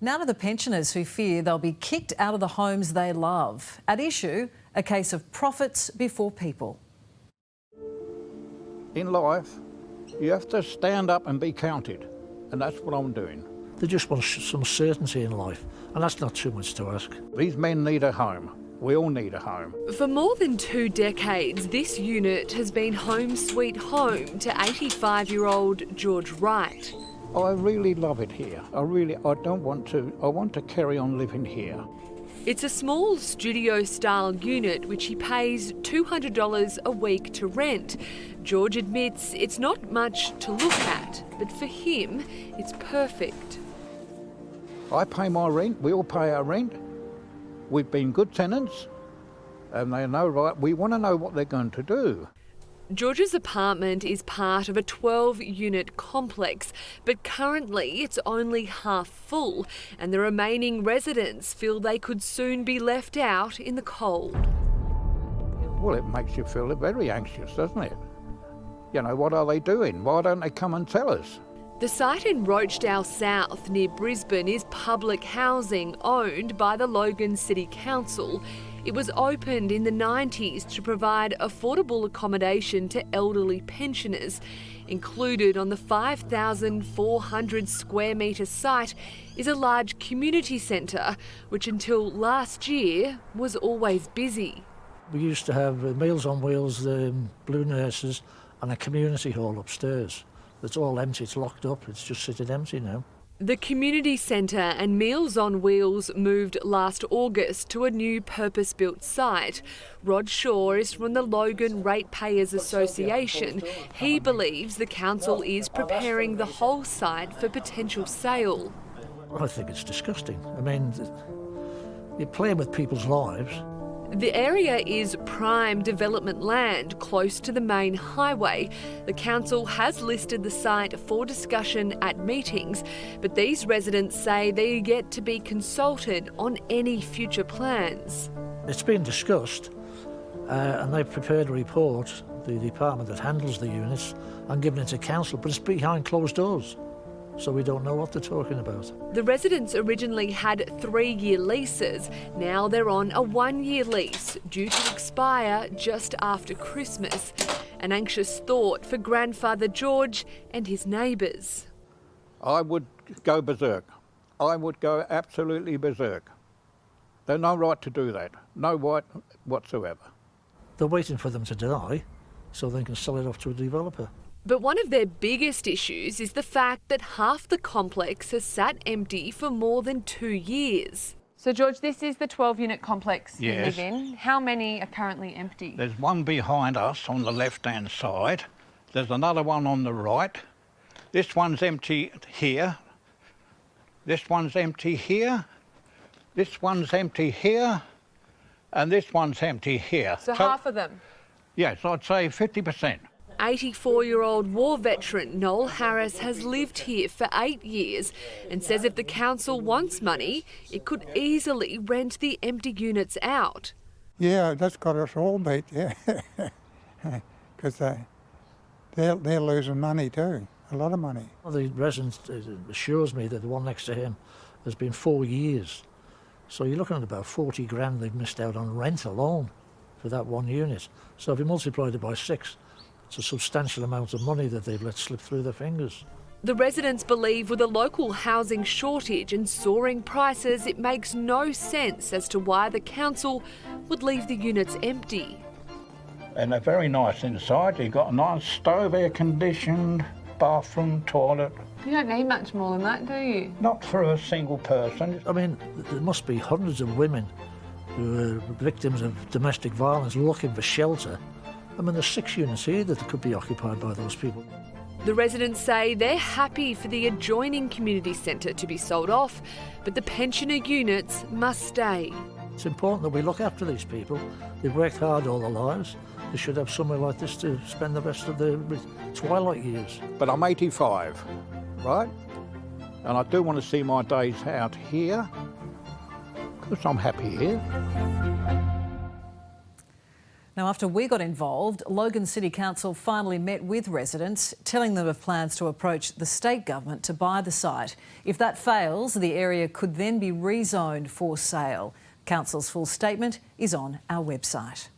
Now to the pensioners who fear they'll be kicked out of the homes they love. At issue, a case of profits before people. In life, you have to stand up and be counted, and that's what I'm doing. They just want some certainty in life, and that's not too much to ask. These men need a home. We all need a home. For more than 2 decades, this unit has been home sweet home to 85-year-old George Wright. I really love it here. I want to carry on living here. It's a small studio-style unit which he pays $200 a week to rent. George admits it's not much to look at, but for him, it's perfect. I pay my rent, we all pay our rent. We've been good tenants, and they know, right, we want to know what they're going to do. George's apartment is part of a 12-unit complex, but currently it's only half full, and the remaining residents feel they could soon be left out in the cold. Well, it makes you feel very anxious, doesn't it? You know, what are they doing? Why don't they come and tell us? The site in Rochedale South near Brisbane is public housing owned by the Logan City Council. It was opened in the 90s to provide affordable accommodation to elderly pensioners. Included on the 5,400 square metre site is a large community centre, which until last year was always busy. We used to have Meals on Wheels, Blue Nurses, and a community hall upstairs. It's all empty, it's locked up, it's just sitting empty now. The community centre and Meals on Wheels moved last August to a new purpose-built site. Rod Shaw is from the Logan Ratepayers Association. He believes the council is preparing the whole site for potential sale. I think it's disgusting. I mean, you're playing with people's lives. The area is prime development land close to the main highway. The council has listed the site for discussion at meetings, but these residents say they're yet to be consulted on any future plans. It's been discussed, and they've prepared a report, the department that handles the units, and given it to council, but it's behind closed doors, so we don't know what they're talking about. The residents originally had 3-year leases. Now they're on a 1-year lease, due to expire just after Christmas. An anxious thought for grandfather George and his neighbours. I would go berserk. I would go absolutely berserk. They've no right to do that. No right whatsoever. They're waiting for them to die so they can sell it off to a developer. But one of their biggest issues is the fact that half the complex has sat empty for more than 2 years. So, George, this is the 12-unit complex you Yes. live in. How many are currently empty? There's one behind us on the left-hand side. There's another one on the right. This one's empty here. This one's empty here. This one's empty here. And this one's empty here. So half of them? Yes, I'd say 50%. 84-year-old war veteran Noel Harris has lived here for 8 years and says if the council wants money, it could easily rent the empty units out. Yeah, that's got us all beat, yeah. Because they're losing money too, a lot of money. Well, the resident assures me that the one next to him has been 4 years. So you're looking at about 40 grand they've missed out on rent alone for that one unit. So if you multiply it by 6, it's a substantial amount of money that they've let slip through their fingers. The residents believe with a local housing shortage and soaring prices, it makes no sense as to why the council would leave the units empty. And they're very nice inside. You've got a nice stove, air-conditioned, bathroom, toilet. You don't need much more than that, do you? Not for a single person. I mean, there must be hundreds of women who are victims of domestic violence looking for shelter. I mean, there's 6 units here that could be occupied by those people. The residents say they're happy for the adjoining community centre to be sold off, but the pensioner units must stay. It's important that we look after these people. They've worked hard all their lives. They should have somewhere like this to spend the rest of their twilight years. But I'm 85, right? And I do want to see my days out here, because I'm happy here. Now, after we got involved, Logan City Council finally met with residents, telling them of plans to approach the state government to buy the site. If that fails, the area could then be rezoned for sale. Council's full statement is on our website.